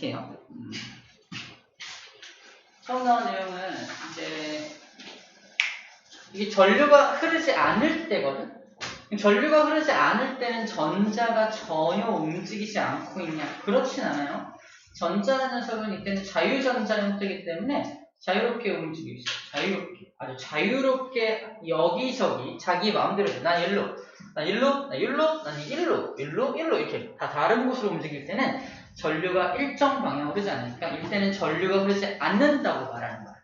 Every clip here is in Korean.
할게요. 처음 나온 내용은 이제 이게 전류가 흐르지 않을 때거든. 전류가 흐르지 않을 때는 전자가 전혀 움직이지 않고 있냐? 그렇진 않아요. 전자라는 녀석은 이때는 자유전자 형태이기 때문에 자유롭게 움직이고 있어요. 자유롭게. 아주 자유롭게 여기저기 자기 마음대로 난 일로, 난 일로, 난 일로, 난 일로, 일로, 일로 이렇게 다 다른 곳으로 움직일 때는 전류가 일정 방향으로 흐르지 않으니까 이때는 전류가 흐르지 않는다고 말하는 거야.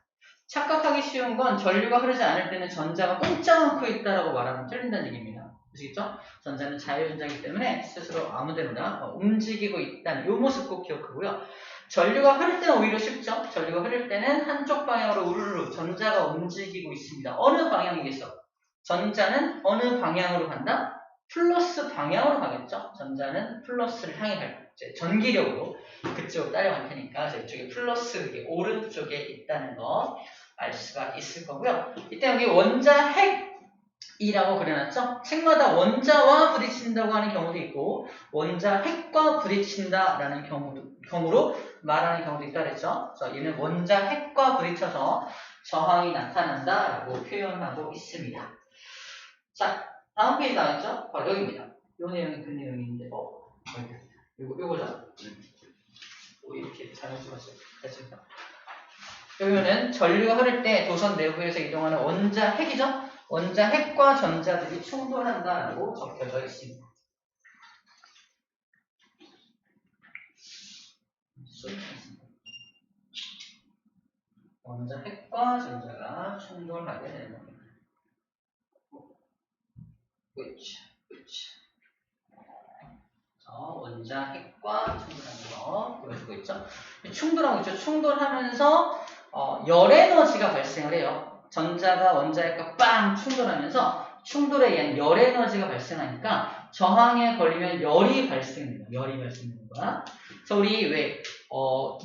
착각하기 쉬운 건 전류가 흐르지 않을 때는 전자가 꼼짝 않고 있다라고 말하면 틀린다는 얘기입니다. 아시겠죠? 전자는 자유전자이기 때문에 스스로 아무데나 움직이고 있다는 이 모습 꼭 기억하고요. 전류가 흐를 때는 오히려 쉽죠? 전류가 흐를 때는 한쪽 방향으로 우르르 전자가 움직이고 있습니다. 어느 방향이겠어? 전자는 어느 방향으로 간다? 플러스 방향으로 가겠죠? 전자는 플러스를 향해 갈 거죠. 전기력으로 그쪽으로 따라갈 테니까 이쪽에 플러스 이게 오른쪽에 있다는 거 알 수가 있을 거고요. 이때 여기 원자 핵이라고 그려놨죠? 책마다 원자와 부딪힌다고 하는 경우도 있고 원자 핵과 부딪힌다라는 경우로 말하는 경우도 있다 그랬죠? 그래서 얘는 원자 핵과 부딪혀서 저항이 나타난다라고 표현하고 있습니다. 자, 다음 페이지 나왔죠? 바로 여기입니다. 요 내용이 그 내용인데, 요거죠? 이렇게 잘못 찍었어요. 됐습니다. 여기는 전류가 흐를 때 도선 내부에서 이동하는 원자 핵이죠? 원자 핵과 전자들이 충돌한다라고 적혀져 있습니다. 원자 핵과 전자가 충돌하게 되는 겁니다. 원자 핵과 충돌하는 거 보여주고 있죠. 충돌하고 있죠. 충돌하면서 열 에너지가 발생을 해요. 전자가 원자 핵과 빵 충돌하면서 충돌에 의한 열 에너지가 발생하니까 저항에 걸리면 열이 발생됩니다. 열이 발생되는 거야. 그래서 우리 왜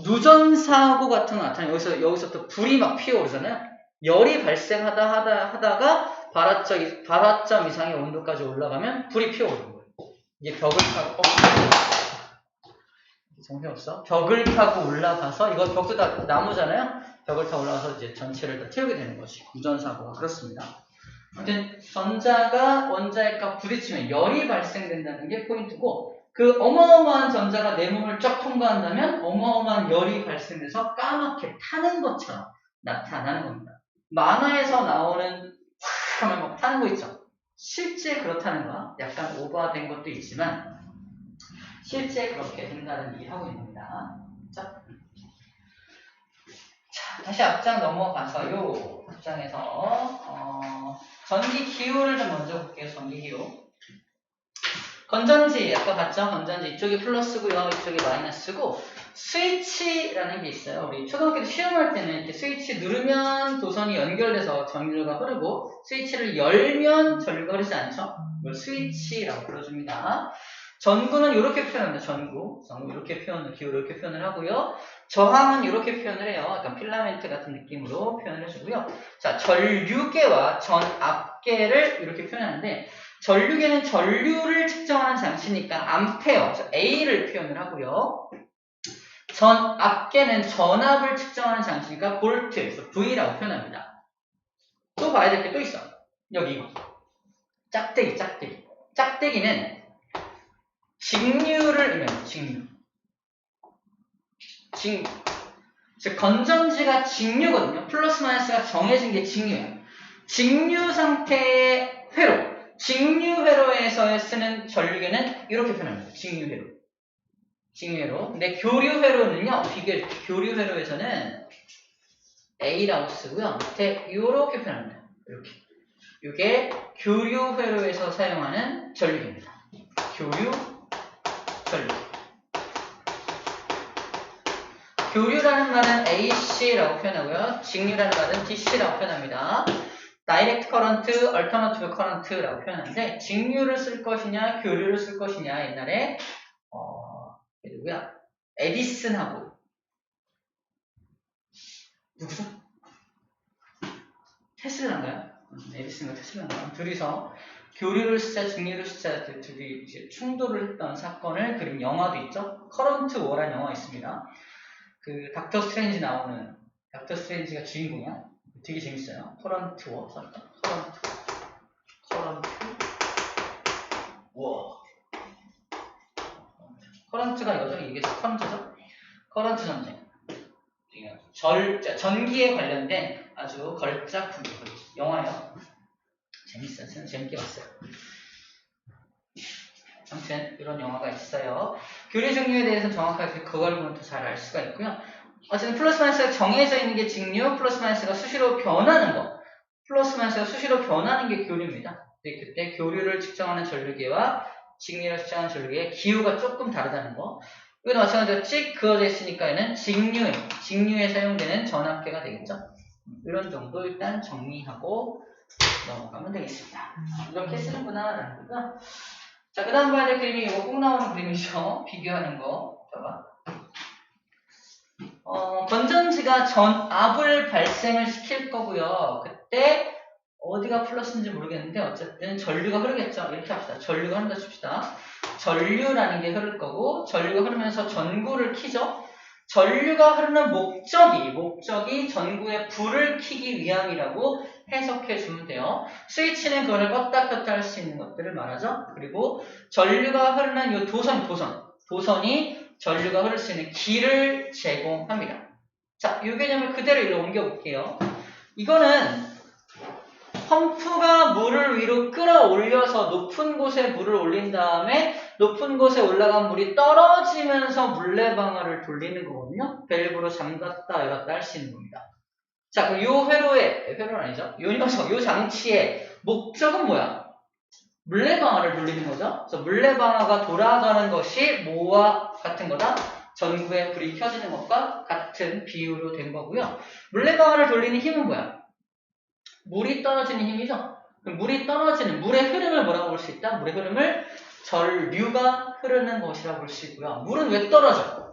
누전 사고 같은 거 나타나요. 여기서 또 불이 막 피어오르잖아요. 열이 발생하다가 발화점 이상의 온도까지 올라가면 불이 피어오르는 거예요. 이게 벽을 타고 정신없어? 벽을 타고 올라가서 이거 벽도 다 나무잖아요. 벽을 타고 올라가서 이제 전체를 다 태우게 되는 것이 누전사고가 그렇습니다. 아무튼 전자가 원자핵과 부딪히면 열이 발생된다는 게 포인트고 그 어마어마한 전자가 내 몸을 쫙 통과한다면 어마어마한 열이 발생해서 까맣게 타는 것처럼 나타나는 겁니다. 만화에서 나오는 확 하면 막 타는 거 있죠. 실제 그렇다는 거 약간 오버된 것도 있지만 실제 그렇게 된다는 얘기 하고 있는 겁니다. 자, 다시 앞장 넘어가서요. 앞장에서 전기 기호를 좀 먼저 볼게요. 전기 기호. 건전지 아까 봤죠? 건전지 이쪽이 플러스고요. 이쪽이 마이너스고 스위치라는 게 있어요. 우리 초등학교 때 시험할 때는 이렇게 스위치 누르면 도선이 연결돼서 전류가 흐르고 스위치를 열면 전류가 흐르지 않죠? 이걸 스위치라고 불러줍니다. 전구는 이렇게 표현합니다. 전구 이렇게 표현을 기호를 이렇게 표현을 하고요. 저항은 이렇게 표현을 해요. 약간 필라멘트 같은 느낌으로 표현을 해주고요. 자, 전류계와 전압계를 이렇게 표현하는데 전류계는 전류를 측정하는 장치니까 암페어, A를 표현을 하고요. 전압계는 전압을 측정하는 장치니까 볼트, 그래서 V라고 표현합니다. 또 봐야 될 게 또 있어. 여기 이거. 짝대기. 짝대기는 직류를 의미합니다. 직류. 즉 건전지가 직류거든요. 플러스 마이너스가 정해진 게 직류예요. 직류 상태의 회로. 직류 회로에서 쓰는 전류계는 이렇게 표현합니다. 직류 회로. 근데 교류 회로는요. 교류 회로에서는 A라고 쓰고요. 밑에 이렇게 표현합니다. 이렇게. 이게 교류 회로에서 사용하는 전류계입니다. 교류 전류. 교류라는 말은 AC라고 표현하고요. 직류라는 말은 DC라고 표현합니다. 다이렉트 커런트, 얼터너티브 커런트라고 표현하는데 직류를 쓸 것이냐, 교류를 쓸 것이냐 옛날에 누구야? 에디슨하고 누구죠? 테슬라인가요? 에디슨과 테슬라인가요? 둘이서 교류를 쓰자, 직류를 쓰자 둘이 이제 충돌을 했던 사건을 그린 영화도 있죠. 커런트 워라는 영화 있습니다. 그 닥터 스트레인지 나오는 닥터 스트레인지가 주인공이야. 되게 재밌어요. 커런트 워 사건. 커런트 워. 커런트가 이거죠. 이게 커런트죠. 커런트 전쟁. 전기에 관련된 아주 걸작품 영화예요. 재밌어요. 저는 재밌게 봤어요. 아무튼 이런 영화가 있어요. 교류 종류에 대해서는 정확하게 그걸 보면 더 잘 알 수가 있고요. 어쨌든 플러스 마이너스가 정해져 있는 게 직류, 플러스 마이너스가 수시로 변하는 거. 플러스 마이너스가 수시로 변하는 게 교류입니다. 그때 교류를 측정하는 전류계와 직류를 측정하는 전류계의 기호가 조금 다르다는 거. 이건 마찬가지로 찍 그어져 있으니까 얘는 직류에 사용되는 전압계가 되겠죠. 이런 정도 일단 정리하고 넘어가면 되겠습니다. 이렇게 쓰는구나 라는 거고요. 자, 그 다음 봐야 될 그림이 이거 꼭 나오는 그림이죠. 비교하는 거. 봐봐. 건전지가 전압을 발생을 시킬 거고요. 그때 어디가 플러스인지 모르겠는데 어쨌든 전류가 흐르겠죠. 이렇게 합시다. 전류가 흐른다 칩시다. 전류라는 게 흐를 거고 전류가 흐르면서 전구를 켜죠. 전류가 흐르는 목적이 전구에 불을 켜기 위함이라고 해석해 주면 돼요. 스위치는 그거를 껐다 켰다 할 수 있는 것들을 말하죠. 그리고 전류가 흐르는 이 도선이 전류가 흐를 수 있는 길을 제공합니다. 자, 이 개념을 그대로 일로 옮겨볼게요. 이거는 펌프가 물을 위로 끌어올려서 높은 곳에 물을 올린 다음에 높은 곳에 올라간 물이 떨어지면서 물레방아를 돌리는 거거든요. 밸브로 잠갔다 열었다 할 수 있는 겁니다. 자, 그럼 요 회로는 아니죠. 요 장치의 목적은 뭐야? 물레방아를 돌리는 거죠. 그래서 물레방아가 돌아가는 것이 뭐와 같은 거다? 전구에 불이 켜지는 것과 같은 비유로 된 거고요. 물레방아를 돌리는 힘은 뭐야? 물이 떨어지는 힘이죠. 그럼 물의 흐름을 뭐라고 볼 수 있다? 물의 흐름을 전류가 흐르는 것이라고 볼 수 있고요. 물은 왜 떨어져?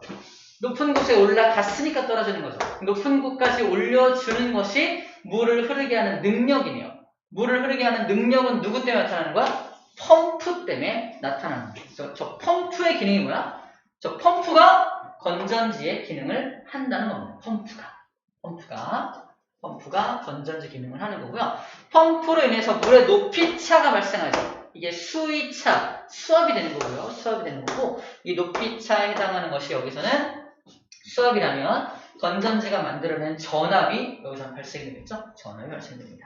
높은 곳에 올라갔으니까 떨어지는 거죠. 높은 곳까지 올려주는 것이 물을 흐르게 하는 능력이네요. 물을 흐르게 하는 능력은 누구 때문에 나타나는 거야? 펌프 때문에 나타나는 거예요. 저 펌프의 기능이 뭐야? 저 펌프가 건전지의 기능을 한다는 겁니다. 펌프가 건전지 기능을 하는 거고요. 펌프로 인해서 물의 높이차가 발생하죠. 이게 수압이 되는 거고요. 이 높이차에 해당하는 것이 여기서는 수압이라면 건전지가 만들어낸 전압이 여기서 발생이 되겠죠. 전압이 발생됩니다.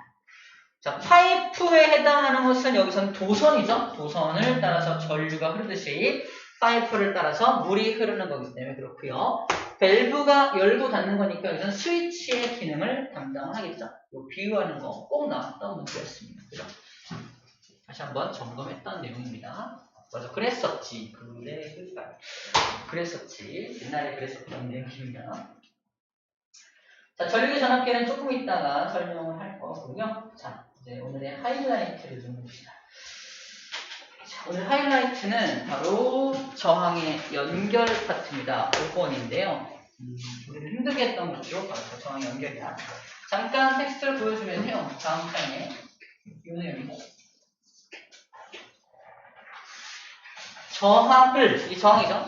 자, 파이프에 해당하는 것은 여기서는 도선이죠. 도선을 따라서 전류가 흐르듯이 파이프를 따라서 물이 흐르는 거기 때문에 그렇고요. 밸브가 열고 닫는 거니까 여기서는 스위치의 기능을 담당하겠죠. 요 비유하는 거 꼭 나왔던 문제였습니다. 그죠? 다시 한번 점검했던 내용입니다. 맞아, 그랬었지. 옛날에 그랬었던 내용입니다. 자, 전류계 전압계는 조금 있다가 설명을 할 거고요. 자, 이제 오늘의 하이라이트를 좀 봅시다. 자, 오늘 하이라이트는 바로 저항의 연결 파트입니다. 5번인데요. 우리는 힘들게 했던 것도 바로 저항의 연결이야. 잠깐 텍스트를 보여주면 해요. 다음 장에 이 내용입니다.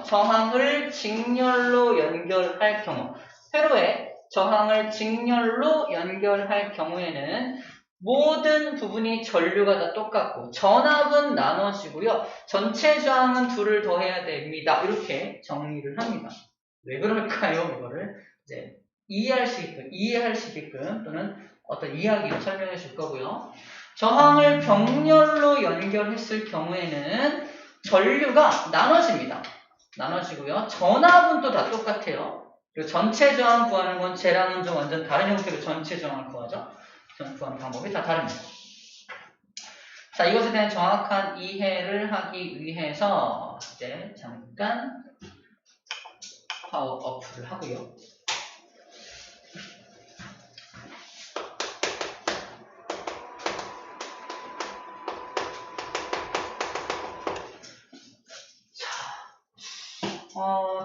저항을 직렬로 연결할 경우, 회로에 저항을 직렬로 연결할 경우에는 모든 부분이 전류가 다 똑같고 전압은 나눠지고요. 전체 저항은 2를 더해야 됩니다. 이렇게 정리를 합니다. 왜 그럴까요? 이거를 이제 이해할 수 있게끔 또는 어떤 이야기로 설명해 줄 거고요. 저항을 병렬로 연결했을 경우에는 전류가 나눠지고요. 전압은 또 다 똑같아요. 그리고 전체 저항 구하는 건 쟤랑은 좀 완전 다른 형태로 전체 저항을 구하죠. 구하는 방법이 다 다릅니다. 자, 이것에 대한 정확한 이해를 하기 위해서 이제 잠깐 파워어프를 하고요.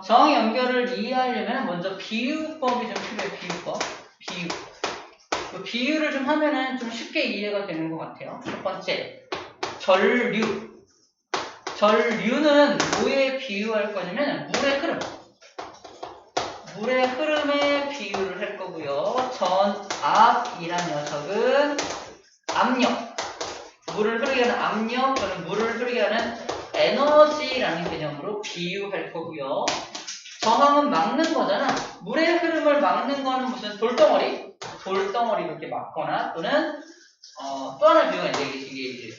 저항 연결을 이해하려면 먼저 비유법이 좀 필요해요. 비유. 비유를 좀 하면은 좀 쉽게 이해가 되는 것 같아요. 첫 번째, 전류. 전류는 뭐에 비유할 거냐면 물의 흐름. 물의 흐름에 비유를 할 거고요. 전압이란 녀석은 압력. 물을 흐르게 하는 압력 또는 물을 흐르게 하는 에너지라는 개념으로 비유할 거고요. 저항은 막는 거잖아. 물의 흐름을 막는 거는 무슨 돌덩어리? 돌덩어리 이렇게 막거나 또는 또 하나 비유가 있는데 이게 이제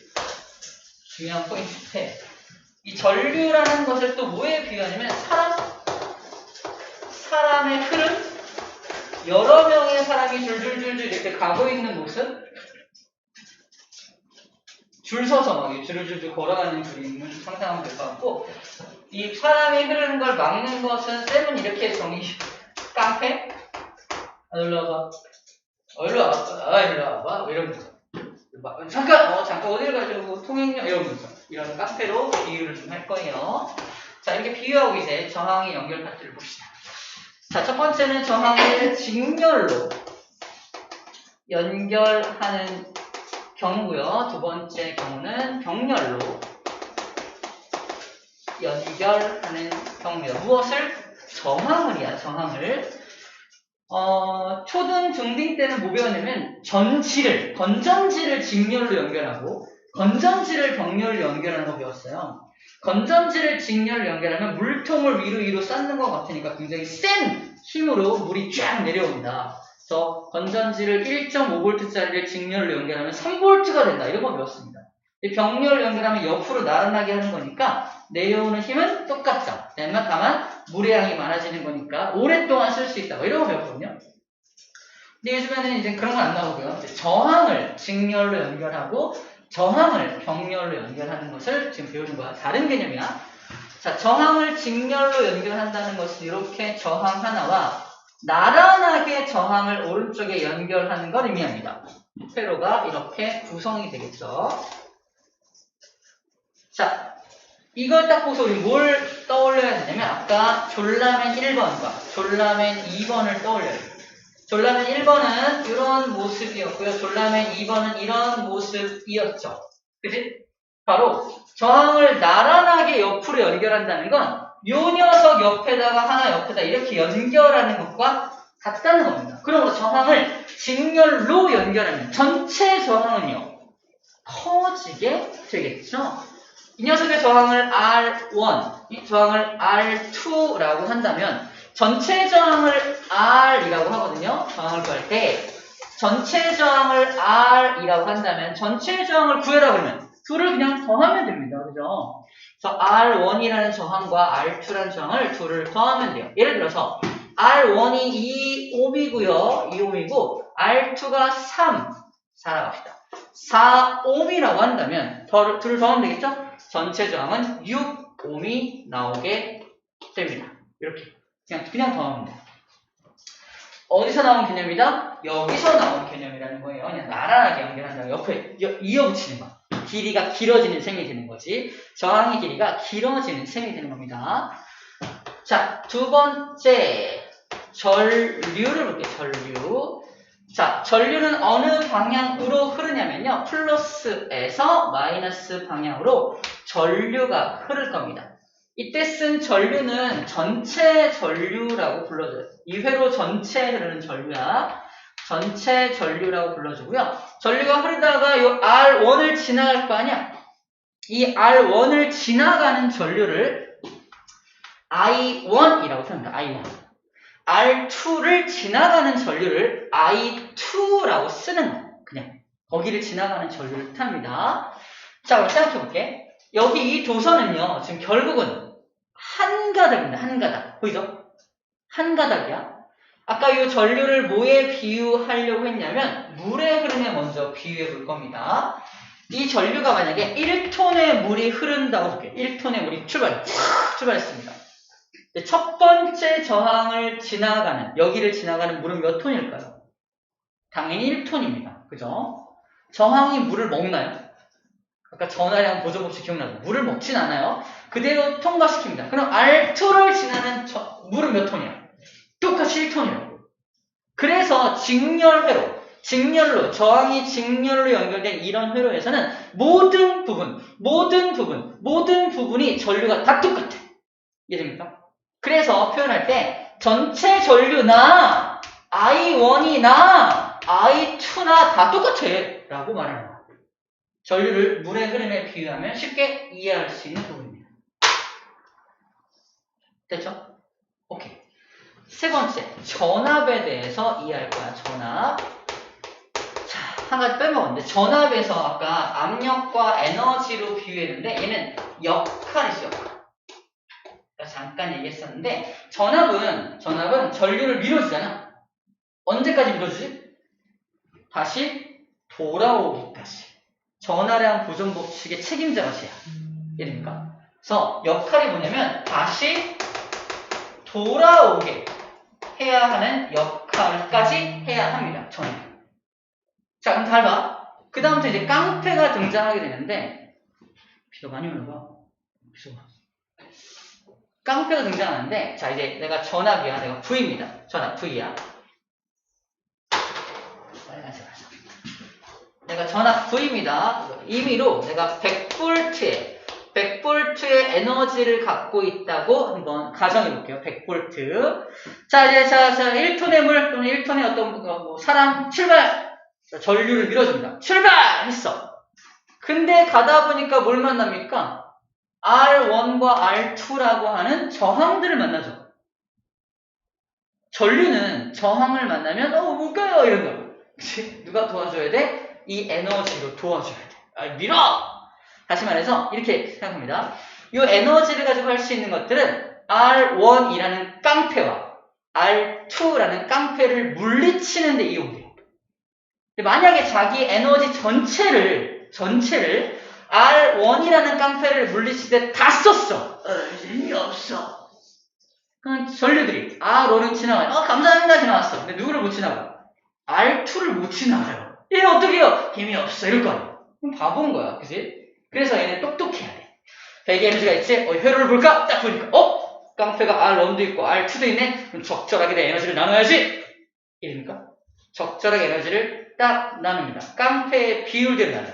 중요한 포인트인데 이 전류라는 것을 또 뭐에 비유하냐면 사람의 흐름? 여러 명의 사람이 줄줄줄줄 이렇게 가고 있는 모습? 줄 서서 막 줄줄줄 걸어가는 그림을 상상하면 될 것 같고 이 사람이 흐르는 걸 막는 것은 쌤은 이렇게 깡패? 일로 와봐. 일로 와봐. 일로 와봐. 이러면서 잠깐 어딜 가지고 통행료 이러면서 이런 깡패로 비유를 좀 할 거예요. 자, 이렇게 비유하고 이제 저항의 연결 파트를 봅시다. 자, 첫 번째는 저항을 직렬로 연결하는 경우고요. 두 번째 경우는 병렬로 연결하는 경우입니다. 무엇을? 저항을이야, 저항을. 초등, 중딩 때는 뭐 배웠냐면 건전지를 직렬로 연결하고 건전지를 병렬로 연결하는 거 배웠어요. 건전지를 직렬로 연결하면 물통을 위로 쌓는 것 같으니까 굉장히 센 힘으로 물이 쫙 내려옵니다. 그래서 건전지를 1.5V짜리를 직렬로 연결하면 3V가 된다. 이런 거 배웠습니다. 병렬로 연결하면 옆으로 나른하게 하는 거니까 내려오는 힘은 똑같죠. 다만 물의 양이 많아지는 거니까 오랫동안 쓸 수 있다. 이런 거 배웠거든요. 근데 요즘에는 이제 그런 건 안 나오고요. 저항을 직렬로 연결하고 저항을 병렬로 연결하는 것을 지금 배우는 거야. 다른 개념이야. 자, 저항을 직렬로 연결한다는 것은 이렇게 저항 하나와 나란하게 저항을 오른쪽에 연결하는 걸 의미합니다. 회로가 이렇게 구성이 되겠죠. 자, 이걸 딱 보고서 우리 뭘 떠올려야 되냐면 아까 졸라맨 1번과 졸라맨 2번을 떠올려요. 졸라맨 1번은 이런 모습이었고요. 졸라맨 2번은 이런 모습이었죠. 그치? 바로 저항을 나란하게 옆으로 연결한다는 건 요 녀석 옆에다가 하나 옆에다 이렇게 연결하는 것과 같다는 겁니다. 그러므로 저항을 직렬로 연결하면 전체 저항은요 커지게 되겠죠. 이 녀석의 저항을 R1, 이 저항을 R2라고 한다면 전체 저항을 R이라고 하거든요. 저항을 구할 때 전체 저항을 R이라고 한다면 전체 저항을 구해라 그러면 둘을 그냥 더하면 됩니다. 그죠? 그래서 R1이라는 저항과 R2라는 저항을 둘을 더하면 돼요. 예를 들어서 R1이 2옴이고요. 2옴이고 R2가 3. 살아갑시다. 4옴이라고 한다면 둘을 더하면 되겠죠? 전체 저항은 6옴이 나오게 됩니다. 이렇게 그냥 더하면 돼요. 어디서 나온 개념이다? 여기서 나온 개념이라는 거예요. 그냥 나란하게 연결한다고 옆에 이어붙이는 거. 길이가 길어지는 셈이 되는 거지. 저항의 길이가 길어지는 셈이 되는 겁니다. 자, 두 번째 전류를 볼게요. 전류. 자, 전류는 어느 방향으로 흐르냐면요. 플러스에서 마이너스 방향으로 전류가 흐를 겁니다. 이때 쓴 전류는 전체 전류라고 불러줘요. 이 회로 전체 흐르는 전류야. 전체 전류라고 불러주고요. 전류가 흐르다가 이 R1을 지나갈 거 아니야? 이 R1을 지나가는 전류를 I1이라고 표현합니다. I1. R2를 지나가는 전류를 I2라고 쓰는 거예요. 그냥 거기를 지나가는 전류를 뜻합니다. 자, 그럼 생각해볼게. 여기 이 도선은요. 지금 결국은 한 가닥입니다. 한 가닥. 보이죠? 한 가닥이야. 아까 이 전류를 뭐에 비유하려고 했냐면 물의 흐름에 먼저 비유해 볼 겁니다. 이 전류가 만약에 1톤의 물이 흐른다고 볼게요. 1톤의 물이 출발했습니다. 첫 번째 저항을 지나가는, 여기를 지나가는 물은 몇 톤일까요? 당연히 1톤입니다. 그죠? 저항이 물을 먹나요? 아까 전하량 보조법칙 기억나죠? 물을 먹진 않아요. 그대로 통과시킵니다. 그럼 R2를 지나는 물은 몇 톤이야? 똑같이 1톤이라고. 그래서 직렬회로 직렬로, 저항이 직렬로 연결된 이런 회로에서는 모든 부분이 전류가 다 똑같아. 이해됩니까? 그래서 표현할 때 전체 전류나 I1이나 I2나 다 똑같아 라고 말하는 거야. 전류를 물의 흐름에 비유하면 쉽게 이해할 수 있는 부분입니다. 됐죠? 오케이. 세 번째, 전압에 대해서 이해할 거야. 전압. 자, 한 가지 빼먹었는데 전압에서 아까 압력과 에너지로 비유했는데 얘는 역할이죠. 잠깐 얘기했었는데 전압은 전류를 밀어주잖아. 언제까지 밀어주지? 다시 돌아오기까지. 전하량 보존 법칙의 책임자가 쟤야. 이해됩니까? 그래서 역할이 뭐냐면 다시 돌아오게 해야 하는 역할까지 해야 합니다. 전압. 자, 그럼 잘 봐. 그 다음부터 이제 깡패가 등장하게 되는데 비가 많이 오는 거야. 깡패가 등장하는데, 자, 이제 내가 전압이야. 내가 V입니다. 전압 V야. 내가 전압 V입니다. 임의로 내가 100V의 에너지를 갖고 있다고 한번 가정해 볼게요. 100V. 자, 이제, 1톤의 물 또는 1톤의 어떤 사람 출발! 전류를 밀어줍니다. 출발! 했어. 근데 가다 보니까 뭘 만납니까? R1과 R2라고 하는 저항들을 만나죠. 전류는 저항을 만나면 못 가요 이런다고. 그치? 누가 도와줘야 돼? 이 에너지로 도와줘야 돼. 밀어! 다시 말해서 이렇게 생각합니다. 이 에너지를 가지고 할 수 있는 것들은 R1이라는 깡패와 R2라는 깡패를 물리치는 데 이용돼요. 만약에 자기 에너지 전체를 R1이라는 깡패를 물리치되 다 썼어. 재미없어. 그럼 전류들이 R1은 지나가요. 감사합니다 지나갔어. 근데 누구를 못 지나가? R2를 못 지나가요. 얘 어떻게 해요? 힘이 없어. 이럴 거 아니야. 그럼 바보인 거야. 그치? 그래서 얘는 똑똑해야 돼. 배기 에너지가 있지? 회로를 볼까? 딱 보니까 깡패가 R1도 있고 R2도 있네? 그럼 적절하게 내 에너지를 나눠야지. 이됩니까? 적절하게 에너지를 딱 나눕니다. 깡패의 비율대로 나눠요.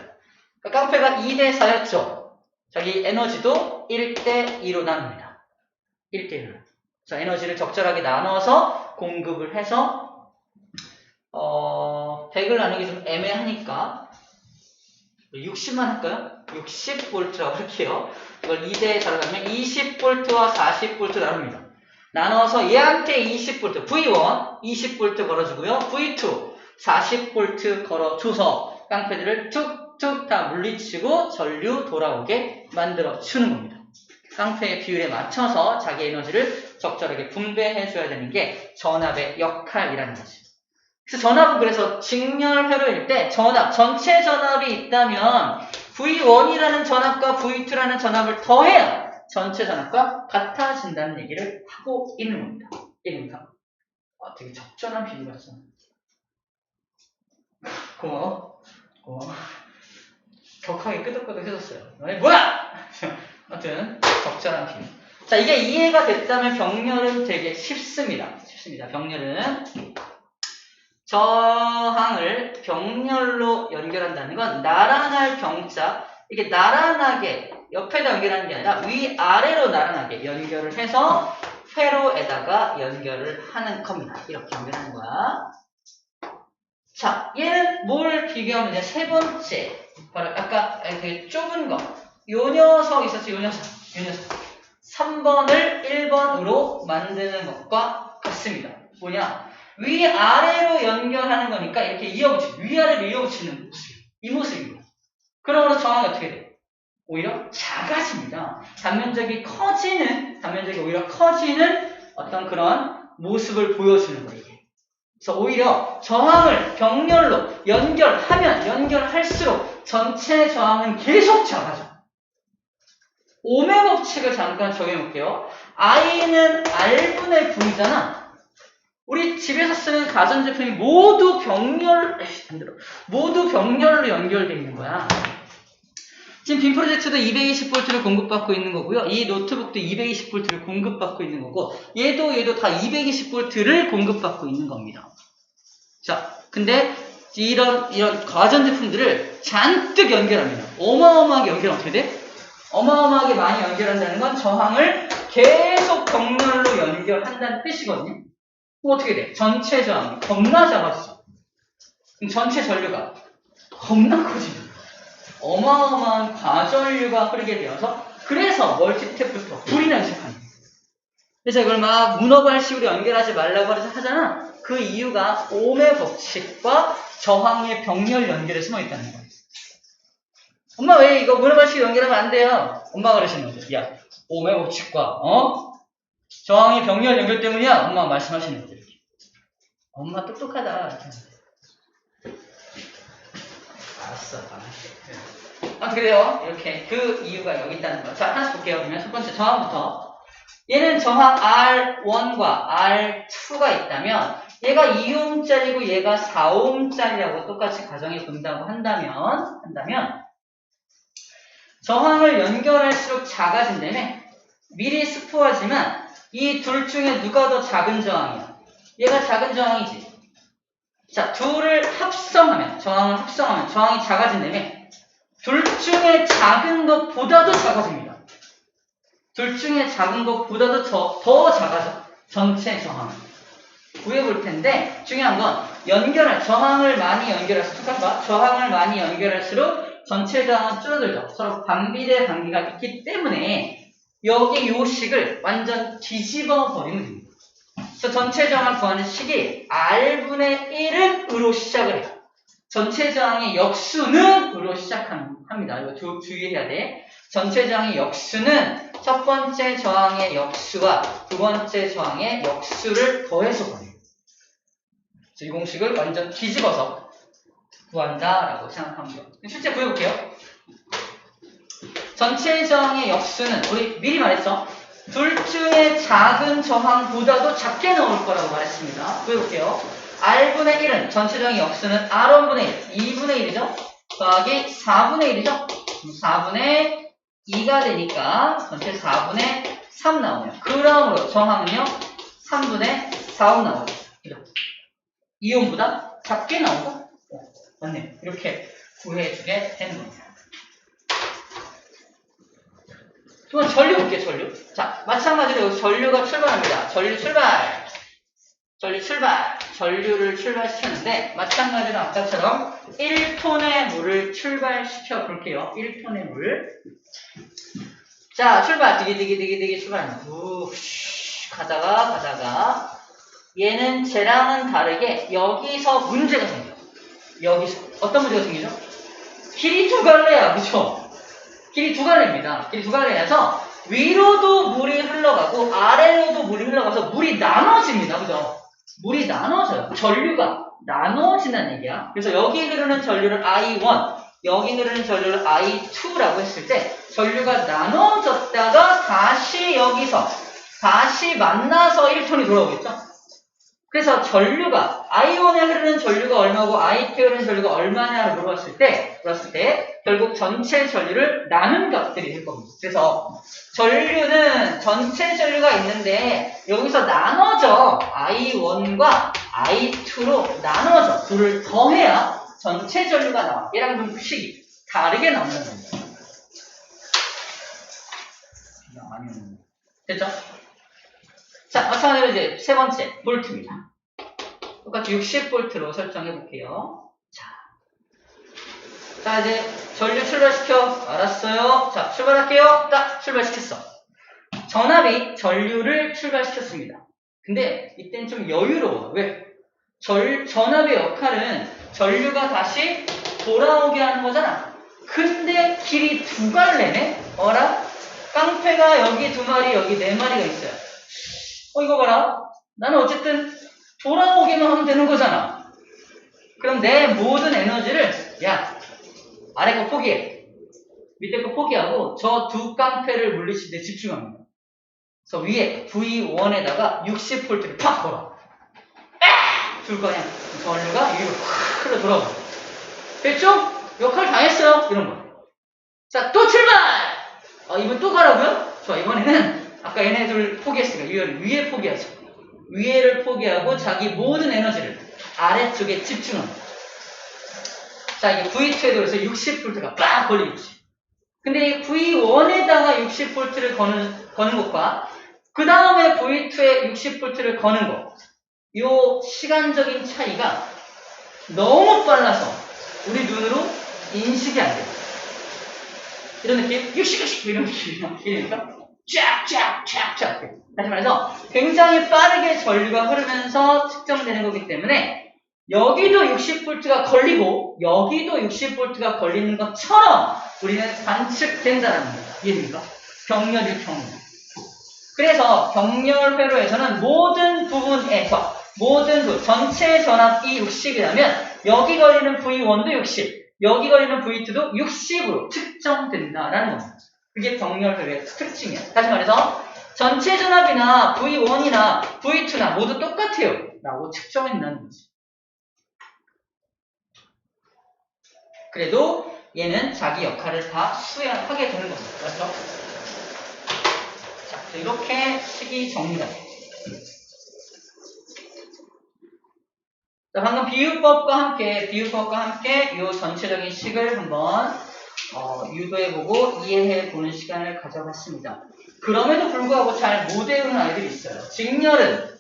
그러니까 깡패가 2대4였죠. 자기 에너지도 1대2로 나눕니다. 1대1로. 그래서 에너지를 적절하게 나눠서 공급을 해서 100을 나누기 좀 애매하니까 60만 할까요? 60V라고 할게요. 이걸 2대4로 나누면 20V와 40V 나눕니다. 나눠서 얘한테 20V, V1 20V 걸어주고요. V2 40V 걸어줘서 깡패들을 툭툭 다 물리치고 전류 돌아오게 만들어주는 겁니다. 깡패의 비율에 맞춰서 자기 에너지를 적절하게 분배해줘야 되는 게 전압의 역할이라는 거지. 그래서 전압은 그래서 직렬 회로일 때 전체 전압이 있다면 V1이라는 전압과 V2라는 전압을 더해야 전체 전압과 같아진다는 얘기를 하고 있는 겁니다. 이해됩니까? 되게 적절한 비유 같죠? 고마워. 격하게 끄덕끄덕 해줬어요. 뭐야! 아무튼 적절한 비유. 자, 이게 이해가 됐다면 병렬은 되게 쉽습니다. 병렬은 저항을 병렬로 연결한다는 건 나란할 병자, 이게 나란하게 옆에다 연결하는 게 아니라 위아래로 나란하게 연결을 해서 회로에다가 연결을 하는 겁니다. 이렇게 연결하는 거야. 자, 얘는 뭘 비교하면 이제 세 번째, 바로 아까 되게 좁은 거, 요 녀석 있었죠? 요 녀석. 3번을 1번으로 만드는 것과 같습니다. 뭐냐? 위아래로 연결하는 거니까 이렇게 위아래로 이어붙이는 모습. 이 모습입니다. 그러므로 저항이 어떻게 돼요? 오히려 작아집니다. 단면적이 오히려 커지는 어떤 그런 모습을 보여주는 거예요. 그래서 오히려 저항을 병렬로 연결할수록 전체 저항은 계속 작아져. 오메 법칙을 잠깐 적용해 볼게요. I는 R분의 V잖아. 우리 집에서 쓰는 가전제품이 모두 병렬로 연결되어 있는 거야. 지금 빔 프로젝트도 220V를 공급받고 있는 거고요. 이 노트북도 220V를 공급받고 있는 거고, 얘도 다 220V를 공급받고 있는 겁니다. 자, 근데 이런 가전제품들을 잔뜩 연결합니다. 어마어마하게 연결하면 어떻게 돼? 어마어마하게 많이 연결한다는 건 저항을 계속 경렬로 연결한다는 뜻이거든요. 그럼 어떻게 돼? 전체 저항이 겁나 작아지죠. 그럼 전체 전류가 겁나 커지죠. 어마어마한 과전류가 흐르게 되어서 그래서 멀티탭부터 불이 나기 시작합니다. 그래서 이걸 막 문어발식으로 연결하지 말라고 하잖아. 그 이유가 옴의 법칙과 저항의 병렬 연결에 숨어 있다는 거예요. 엄마 왜 이거 문어발식으로 연결하면 안 돼요? 엄마가 그러시는 거죠. 야, 옴의 법칙과 저항의 병렬 연결 때문이야. 엄마가 말씀하시는 거죠. 엄마 똑똑하다. 알았어. 그래요. 이렇게 그 이유가 여기 있다는 거. 자, 하나씩 볼게요. 그러면 첫 번째 저항부터. 얘는 저항 R1과 R2가 있다면 얘가 2옴짜리고 얘가 4옴짜리라고 똑같이 가정해 본다고 한다면 저항을 연결할수록 작아진다며 미리 스포하지만 이 둘 중에 누가 더 작은 저항이야? 얘가 작은 저항이지. 자, 둘을 합성하면 저항이 작아진다며 둘 중에 작은 것보다도 작아집니다. 둘 중에 작은 것보다도 더 작아져. 전체 저항. 구해볼 텐데 중요한 건 저항을 많이 연결할수록 저항을 많이 연결할수록 전체 저항은 줄어들죠. 서로 반비례 관계가 있기 때문에 여기 요 식을 완전 뒤집어 버리면 됩니다. 그래서 전체 저항을 구하는 식이 R분의 1은 으로 시작을 해요. 전체 저항의 역수는 으로 시작합니다. 이거 주의해야 돼. 전체 저항의 역수는 첫 번째 저항의 역수와 두 번째 저항의 역수를 더해서 구해요. 그래서 이 공식을 완전 뒤집어서 구한다라고 생각하면 돼요. 실제 구해볼게요. 전체 저항의 역수는 우리 미리 말했죠. 둘 중에 작은 저항보다도 작게 나올 거라고 말했습니다. 구해볼게요. R분의 1은 전체 저항의 역수는 R1분의 1, 2분의 1이죠. 더하기 4분의 1이죠. 4분의 2가 되니까 전체 4분의 3 나오네요. 그러므로 저항은요 3분의 4옴 나오죠. 그죠? 2옴보다 작게 나오고 맞네. 이렇게 구해주게 되는 겁니다. 두 번 전류 볼게요. 전류. 자, 마찬가지로 전류가 출발합니다. 전류 출발. 전류를 출발시켰는데 마찬가지로 아까처럼 1톤의 물을 출발시켜 볼게요. 1톤의 물. 자, 출발. 디기디기 출발합니다. 가다가 얘는 쟤랑은 다르게 여기서 문제가 생겨요. 여기서 어떤 문제가 생기죠? 길이 두 갈래야. 그쵸? 길이 두 갈래입니다. 길이 두 갈래여서 위로도 물이 흘러가고 아래로도 물이 흘러가서 물이 나눠집니다. 그죠? 물이 나눠져요. 전류가 나눠진다는 얘기야. 그래서 여기 흐르는 전류를 I1, 여기 흐르는 전류를 I2라고 했을 때 전류가 나눠졌다가 다시 여기서 다시 만나서 1톤이 돌아오겠죠? 그래서 전류가 I1에 흐르는 전류가 얼마고 I2에 흐르는 전류가 얼마냐를 물었을 때 결국 전체 전류를 나눈 값들이 될 겁니다. 그래서 전류는 전체 전류가 있는데 여기서 나눠져 I1과 I2로 나눠져 둘을 더해야 전체 전류가 나와. 얘랑 좀 식이 다르게 나온다는 겁니다. 많이 오는 됐죠? 자, 마찬가지로 이제 세 번째 볼트입니다. 똑같이 60볼트로 설정해 볼게요. 자, 이제 전류 출발시켜. 알았어요. 자, 출발할게요. 딱 출발시켰어. 전압이 전류를 출발시켰습니다. 근데 이때는 좀 여유로워. 왜? 전압의 역할은 전류가 다시 돌아오게 하는 거잖아. 근데 길이 두 갈래네? 어라? 깡패가 여기 두 마리, 여기 네 마리가 있어요. 이거 봐라. 나는 어쨌든 돌아오기만 하면 되는 거잖아. 그럼 내 모든 에너지를 아래 거 포기해. 밑에 거 포기하고 저 두 깡패를 물리치는데 집중합니다. 그래서 위에 V1에다가 60V를 팍 걸어. 줄 거냐. 전류가 위로 확 흘러 돌아오고. 됐죠? 역할 다 했어요. 이런 거. 자, 또 출발! 이번 또 가라고요? 좋아, 이번에는 아까 얘네들 포기했으니까 위에 포기하죠. 위에를 포기하고 자기 모든 에너지를 아래쪽에 집중합니다. 자, 이게 V2에도 그래서 60V가 빡 걸리겠지. 근데 이 V1에다가 60V를 거는 것과 그 다음에 V2에 60V를 거는 거, 요 시간적인 차이가 너무 빨라서 우리 눈으로 인식이 안 돼요. 이런 느낌? 60, 이런 느낌이니까 쫙. 다시 말해서 굉장히 빠르게 전류가 흐르면서 측정되는 거기 때문에 여기도 60V가 걸리고 여기도 60V가 걸리는 것처럼 우리는 관측된다는 겁니다. 이해됩니까? 병렬 경우. 그래서 병렬회로에서는 모든 부분에서 전체 전압이 60이라면 여기 걸리는 V1도 60, 여기 걸리는 V2도 60으로 측정된다라는 겁니다. 그게 병렬회로의 특징이에요. 다시 말해서 전체 전압이나 V1이나 V2나 모두 똑같아요 라고 측정해낸다는 거지. 그래도 얘는 자기 역할을 다 수행하게 되는 겁니다. 그렇죠? 자, 이렇게 식이 정리가 돼요. 자, 방금 비유법과 함께 이 전체적인 식을 한번 유도해보고 이해해보는 시간을 가져봤습니다. 그럼에도 불구하고 잘 못 외우는 아이들이 있어요. 직렬은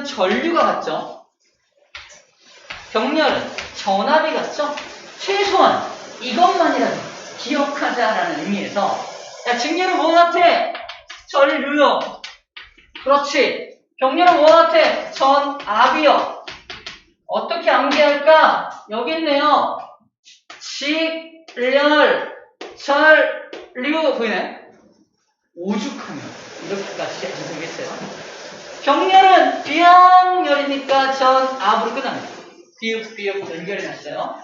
전류가 같죠? 병렬은 전압이 같죠? 최소한 이것만이라도 기억하자라는 의미에서 야, 직렬은 뭐 같아? 전류요. 그렇지. 병렬은 뭐 같아? 전압이요. 어떻게 암기할까? 여기 있네요. 직렬, 전류 보이네? 오죽하면 이렇게까지 안 되겠어요? 병렬은 비양렬이니까 전압으로 끝납니다. 비읍 연결이 났어요.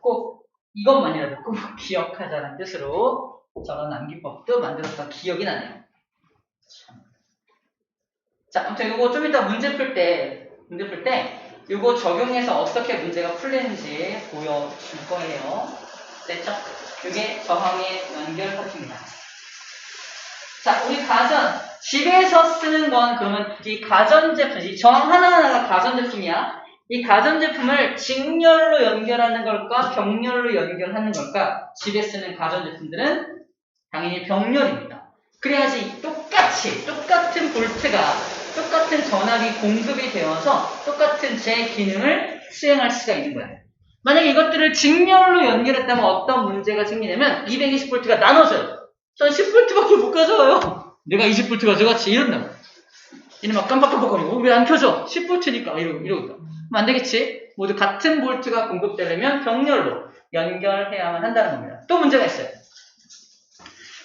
꼭 이것만이라도 꼭 기억하자는 뜻으로 저런 암기법도 만들었던 기억이 나네요. 자, 아무튼 이거 좀 이따 문제 풀 때 이거 적용해서 어떻게 문제가 풀리는지 보여줄 거예요. 됐죠? 이게 저항의 연결 파트입니다. 자, 우리 집에서 쓰는 건 그러면 이 가전제품, 이 저항 하나하나가 가전제품이야. 이 가전제품을 직렬로 연결하는 걸까, 병렬로 연결하는 걸까? 집에 쓰는 가전제품들은 당연히 병렬입니다. 그래야지 똑같은 볼트가, 똑같은 전압이 공급이 되어서 똑같은 제 기능을 수행할 수가 있는 거야. 만약에 이것들을 직렬로 연결했다면 어떤 문제가 생기냐면 220V가 나눠져요. 전 10V밖에 못 가져와요. 내가 20V 가져갔지 이런다고. 얘는 막 깜빡깜빡거리고 왜 안 켜져? 10V니까 이러고 있다. 그럼 안 되겠지? 모두 같은 볼트가 공급되려면 병렬로 연결해야만 한다는 겁니다. 또 문제가 있어요.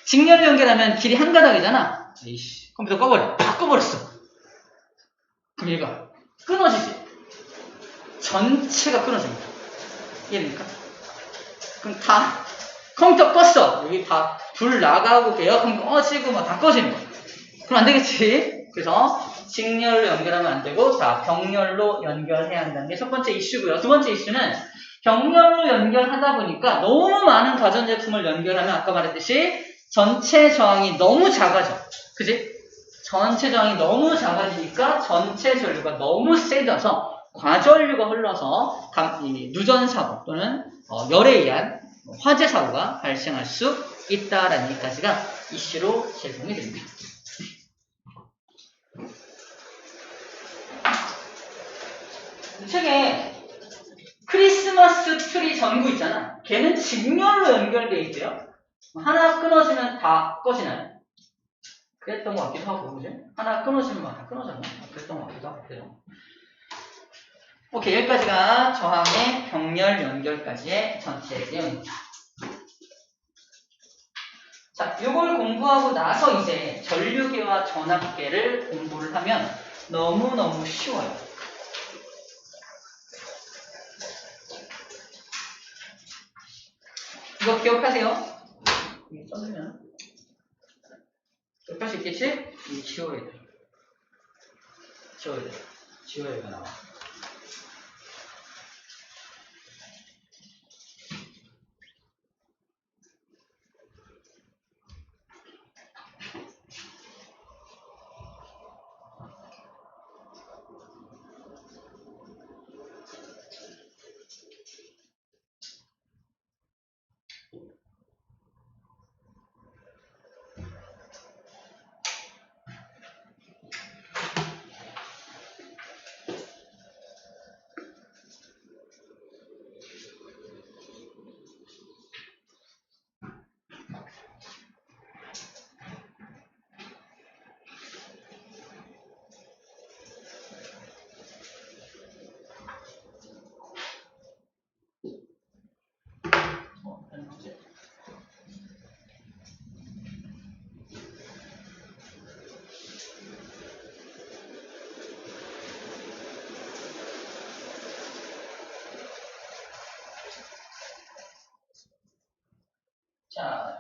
직렬로 연결하면 길이 한 가닥이잖아. 에이씨, 컴퓨터 꺼버려. 다 꺼버렸어. 그럼 얘가 끊어지지. 전체가 끊어집니다. 이해됩니까? 그럼 다 컴퓨터 껐어. 여기 다 불 나가고 에어컨 꺼지고 막 다 꺼지는 거야. 그럼 안 되겠지? 그래서 직렬로 연결하면 안 되고 자, 병렬로 연결해야 한다는 게 첫 번째 이슈고요. 두 번째 이슈는 병렬로 연결하다 보니까 너무 많은 가전제품을 연결하면 아까 말했듯이 전체 저항이 너무 작아져. 그지? 전체 저항이 너무 작아지니까 전체 전류가 너무 세져서 과전류가 흘러서 누전사고 또는 열에 의한 화재 사고가 발생할 수 있다라는 얘기까지가 이슈로 제공이 됩니다. 책에 크리스마스 트리 전구 있잖아. 걔는 직렬로 연결되어 있대요. 하나 끊어지면 다 꺼지나요? 그랬던 것 같기도 하고, 그지? 하나 끊어지면 다 끊어졌나? 그랬던 것 같기도 하고, 그래요. 오케이, 여기까지가 저항의 병렬 연결까지의 전체 내용입니다. 자, 이걸 공부하고 나서 이제 전류계와 전압계를 공부를 하면 너무너무 쉬워요. 이거 기억하세요? 이게 써주면 기억할 수 있겠지? 이거 지워야 돼. 지워야 이거 나와.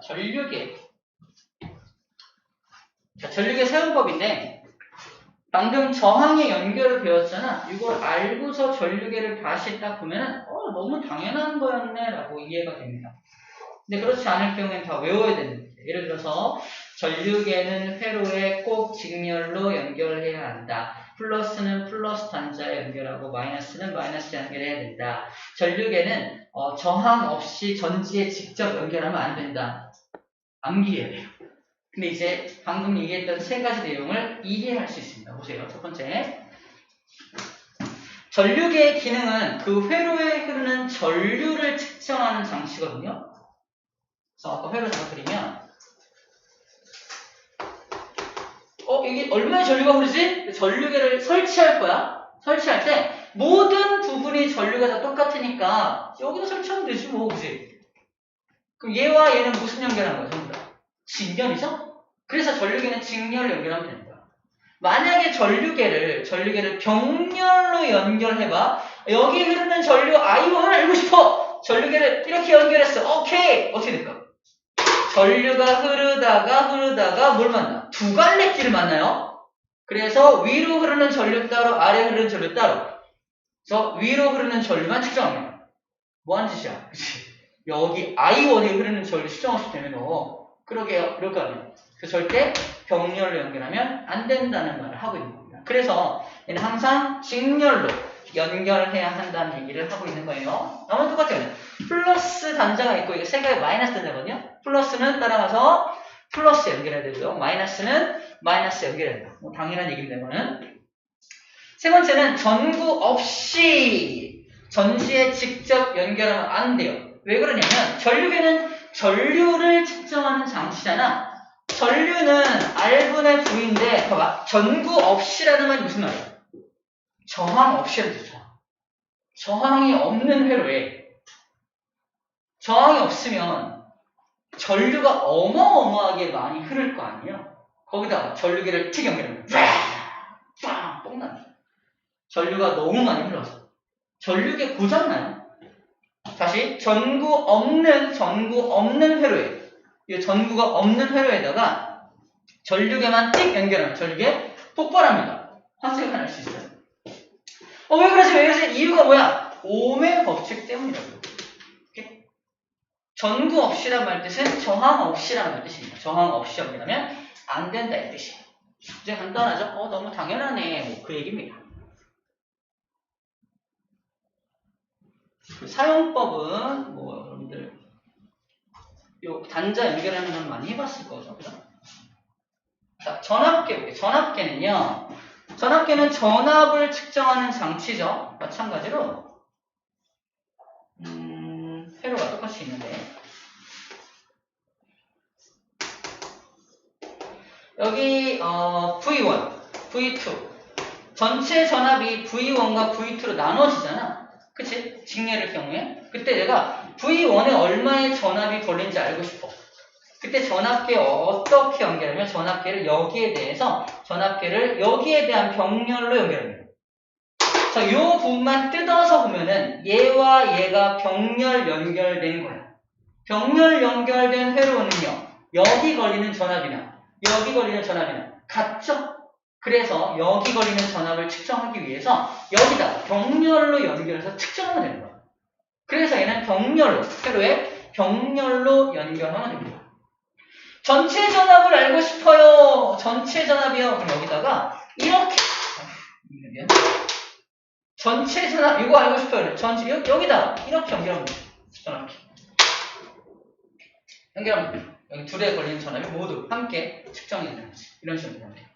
전류계. 자, 전류계 사용법인데 방금 저항의 연결을 배웠잖아. 이걸 알고서 전류계를 다시 딱 보면은 너무 당연한 거였네 라고 이해가 됩니다. 근데 그렇지 않을 경우엔 다 외워야 됩니다. 예를 들어서 전류계는 회로에 꼭 직렬로 연결해야 한다. 플러스는 플러스 단자에 연결하고 마이너스는 마이너스에 연결해야 된다. 전류계는 저항 없이 전지에 직접 연결하면 안 된다. 암기해야 돼요. 근데 이제 방금 얘기했던 세 가지 내용을 이해할 수 있습니다. 보세요. 첫 번째, 전류계의 기능은 그 회로에 흐르는 전류를 측정하는 장치거든요. 그래서 아까 회로 잠깐 그리면 이게 얼마의 전류가 흐르지? 전류계를 설치할 거야. 설치할 때 모든 부분이 전류가 다 똑같으니까 여기다 설치하면 되지 뭐, 그치? 그럼 얘와 얘는 무슨 연결한 거야, 전부 다? 직렬이죠? 그래서 전류계는 직렬로 연결하면 됩니다. 만약에 전류계를 병렬로 연결해봐. 여기 흐르는 전류 I1을 알고 싶어. 전류계를 이렇게 연결했어. 오케이. 어떻게 될까? 전류가 흐르다가 뭘 만나? 두 갈래 길을 만나요. 그래서 위로 흐르는 전류 따로, 아래 흐르는 전류 따로. 그래서 위로 흐르는 전류만 측정합니다. 뭐 하는 짓이야? 그치? 여기 I1이 흐르는 전류 측정하고 싶다면 그러게요. 그럴 거 아니에요. 그래서 절대 병렬로 연결하면 안 된다는 말을 하고 있는 겁니다. 그래서 얘는 항상 직렬로 연결해야 한다는 얘기를 하고 있는 거예요. 나머지 똑같아요. 플러스 단자가 있고 이게 세 가지 마이너스 단자거든요. 플러스는 따라가서 플러스 연결해야 되고요. 마이너스는 마이너스 연결해야 돼요. 뭐 당연한 얘기입니다. 이거는. 세 번째는 전구 없이 전지에 직접 연결하면 안 돼요. 왜 그러냐면 전류계는 전류를 측정하는 장치잖아. 전류는 R분의 V인데 봐봐. 전구 없이라는 말이 무슨 말이야? 저항 없이라는 뜻이야. 저항이 없는 회로에 저항이 없으면 전류가 어마어마하게 많이 흐를 거 아니에요? 거기다가 전류계를 틱 연결하면 빡! 뽕납니다. 전류가 너무 많이 흘러서 전류계 고장나요. 다시 전구 없는 회로에 이 전구가 없는 회로에다가 전류계만 띡 연결하면 전류계 폭발합니다. 화재가 날 수 있어요. 왜 그러지? 이유가 뭐야? ohm의 법칙 때문이라고요. 오케이? 전구 없이란 말 뜻은 저항 없이란 말 뜻입니다. 저항 없이 연결하면 안 된다 이 뜻이에요. 이제 간단하죠? 너무 당연하네. 뭐 그 얘기입니다. 그 사용법은 뭐 여러분들 요 단자 연결하는 건 많이 해봤을 거죠, 그죠? 자, 전압계 볼게요. 전압계는 전압을 측정하는 장치죠. 마찬가지로 회로가 똑같이 있는데 여기 V1, V2 전체 전압이 V1과 V2로 나눠지잖아. 그치? 직렬일 경우에 그때 내가 V1에 얼마의 전압이 걸린지 알고 싶어. 그때 전압계 어떻게 연결하면 전압계를 여기에 대한 병렬로 연결합니다. 자, 이 부분만 뜯어서 보면은 얘와 얘가 병렬 연결된 거야. 병렬 연결된 회로는요. 여기 걸리는 전압이나 여기 걸리는 전압이나 같죠? 그래서 여기 걸리는 전압을 측정하기 위해서 여기다 병렬로 연결해서 측정하면 되는 거야. 그래서 얘는 병렬로, 회로에 병렬로 연결하면 됩니다. 전체 전압을 알고 싶어요. 전체 전압이요. 그럼 여기다가 이렇게 전체 전압 이거 알고 싶어요. 여기다 이렇게 연결하면 돼요. 전압기 연결하면 돼요. 여기 둘에 걸리는 전압이 모두 함께 측정이 되는 거지. 이런 식으로 되는 거예요.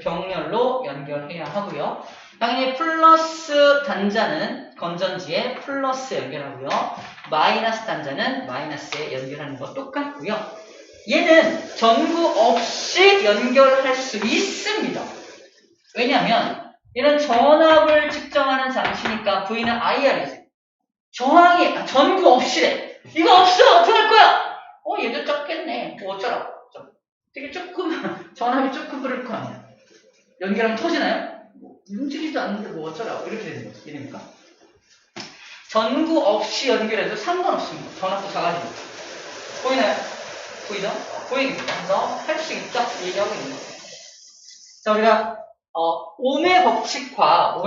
병렬로 연결해야 하고요. 당연히 플러스 단자는 건전지에 플러스 연결하고요. 마이너스 단자는 마이너스에 연결하는 거 똑같고요. 얘는 전구 없이 연결할 수 있습니다. 왜냐하면 얘는 전압을 측정하는 장치니까 V는 IR이지. 전구 없이래. 이거 없어. 어떻게 할 거야? 얘도 적겠네. 뭐 어쩌라고. 되게 전압이 조금 흐를 거 아니야. 연결하면 터지나요? 움직이지도 않는데 뭐 어쩌라고. 이렇게 되는 거지. 이해됩니까? 전구 없이 연결해도 상관없습니다. 전압도 작아지니까. 보이나요? 보이죠? 보이겠죠? 그래서 할 수 있다 얘기하고 있는 거예요. 자, 우리가 오음의 법칙과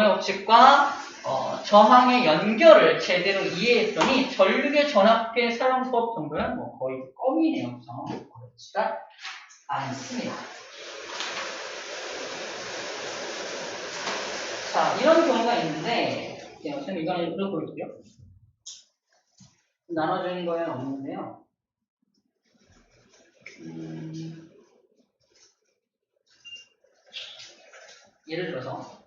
저항의 연결을 제대로 이해했더니 전류계 전압계 사용법 정도는 뭐 거의 껌이네요. 그렇지가 않습니다. 자, 이런 경우가 있는데, 저는 이거는 이렇게 볼게요. 나눠주는 거에는 없는데요. 예를 들어서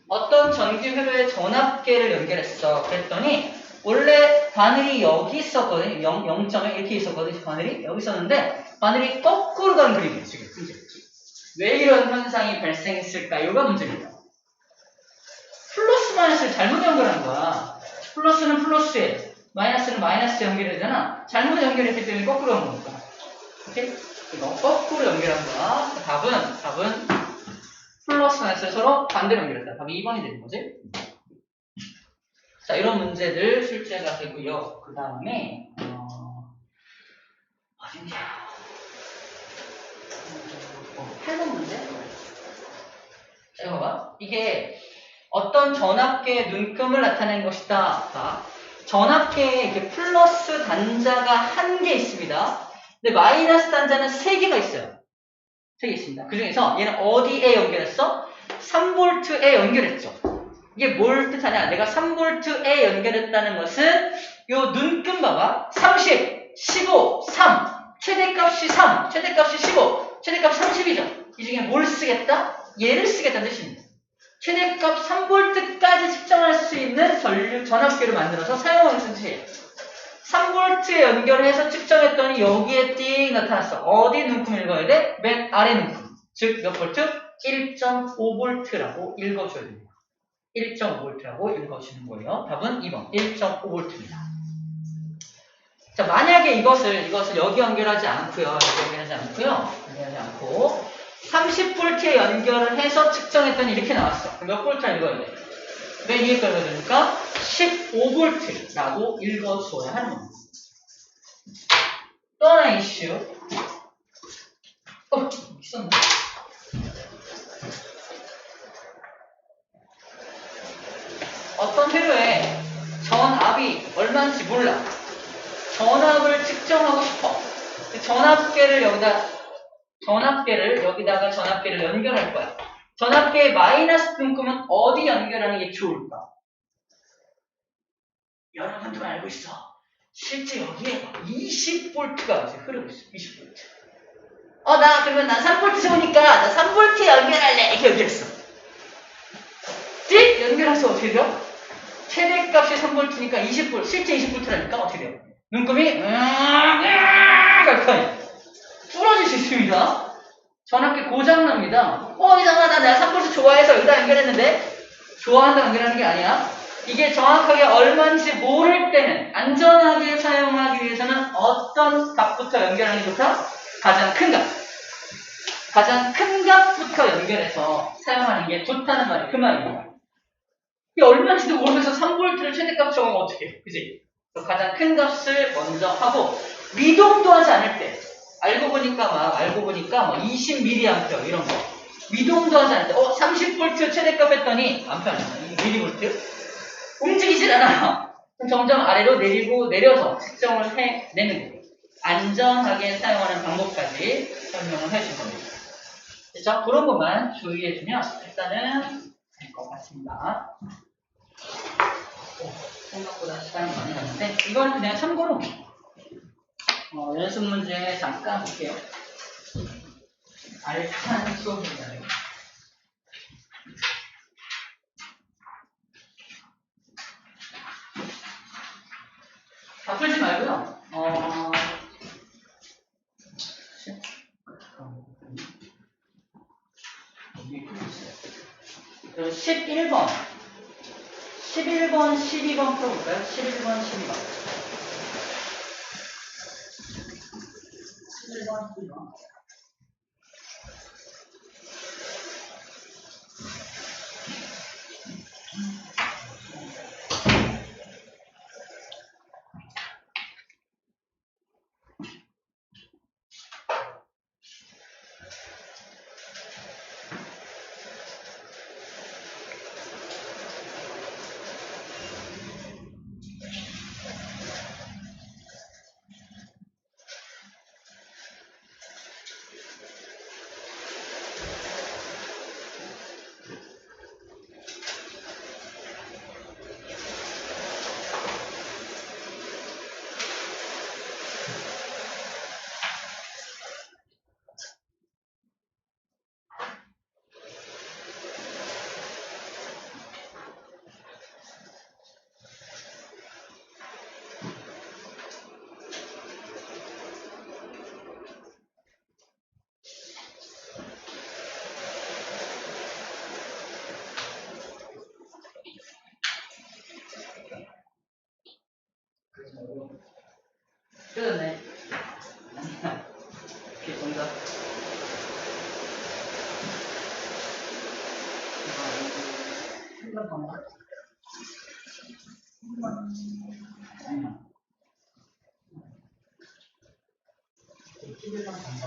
어떤 전기 회로에 전압계를 연결했어. 그랬더니 원래 바늘이 여기 있었거든요. 0점에 이렇게 있었거든요. 바늘이 여기 있었는데 바늘이 거꾸로 가는 그림이에요. 지금 왜 이런 현상이 발생했을까요가 문제입니다. 플러스 마이너스를 잘못 연결한 거야. 플러스는 플러스에 마이너스는 마이너스에 연결되잖아. 잘못 연결했기 때문에 거꾸로 간 거니까. 오케이? 이거 거꾸로 연결한 거야. 답은 플러스 마이너스를 서로 반대로 연결했다. 답이 2번이 되는 거지. 자, 이런 문제들 출제가 되고요. 그 다음에 어딘지야. 8번 문제. 자, 이거 봐. 이게 어떤 전압계의 눈금을 나타낸 것이다. 자, 전압계에 이렇게 플러스 단자가 1개 있습니다. 근데 마이너스 단자는 3개가 있어요. 3개 있습니다. 그 중에서 얘는 어디에 연결했어? 3V에 연결했죠. 이게 뭘 뜻하냐? 내가 3V에 연결했다는 것은 요 눈금 봐봐. 30, 15, 3. 최대값이 3, 최대값이 15, 최대값 30이죠. 이 중에 뭘 쓰겠다? 얘를 쓰겠다는 뜻입니다. 최대값 3V까지 측정할 수 있는 전압계를 만들어서 사용하는 뜻이에요. 3V에 연결해서 측정했더니 여기에 띵 나타났어. 어디 눈금 읽어야 돼? 맨 아래 눈금. 즉 몇 볼트? 1.5V라고 읽어줘야 됩니다. 1.5V라고 읽어주는 거예요. 답은 2번 1.5V입니다. 자, 만약에 이것을 여기 연결하지 않고요. 30V에 연결을 해서 측정했더니 이렇게 나왔어. 그럼 몇 볼트를 읽어야 돼? 맨 위에 걸 읽어주니까 15V라고 읽어줘야 하는 겁니다. 또 하나 이슈. 있었네. 어떤 회로에 전압이 얼마인지 몰라. 전압을 측정하고 싶어. 전압계를 여기다가 전압계를 연결할 거야. 전압계의 마이너스 눈금은 어디 연결하는 게 좋을까? 여러분도 알고 있어. 실제 여기에 20V가 흐르고 있어. 20V. 그러면 난 3V 좋으니까 나 3V에 연결할래. 이렇게 연결했어. 연결해서 어떻게 돼요? 최대값이 3V니까 20V. 실제 20V라니까 어떻게 돼요? 눈금이 부러질 수 있습니다. 전압계 고장납니다. 이상하다. 내가 3V 좋아해서 여기다 연결했는데 좋아한다 연결하는 게 아니야. 이게 정확하게 얼마인지 모를 때는 안전하게 사용하기 위해서는 어떤 값부터 연결하는 게 좋다? 가장 큰 값부터 연결해서 사용하는 게 좋다는 말이 그 말입니다. 이게 얼마인지도 모르면서 3V를 최대값 정하면 어떻게 해? 그지? 가장 큰 값을 먼저 하고 미동도 하지 않을 때 알고 보니까 20mA 이런 거 미동도 하지 않을 때 30V 최대값 했더니 안 편하잖아. 미리볼트 움직이질 않아요. 점점 아래로 내리고 내려서 측정을 해내는 거예요. 안전하게 사용하는 방법까지 설명을 해준 겁니다. 자, 그런 것만 주의해주면 일단은 될 것 같습니다. 생각보다 시간이 많이 갔는데 이건 그냥 참고로 연습 문제 잠깐 볼게요. 알찬 수업입니다. 다 풀지 말고요. 11번, 12번 풀어볼까요? 11번, 12번. 11번, 12번. 틀렸네. 아니야. 오케이, 정답. 아니야. 11번 정답.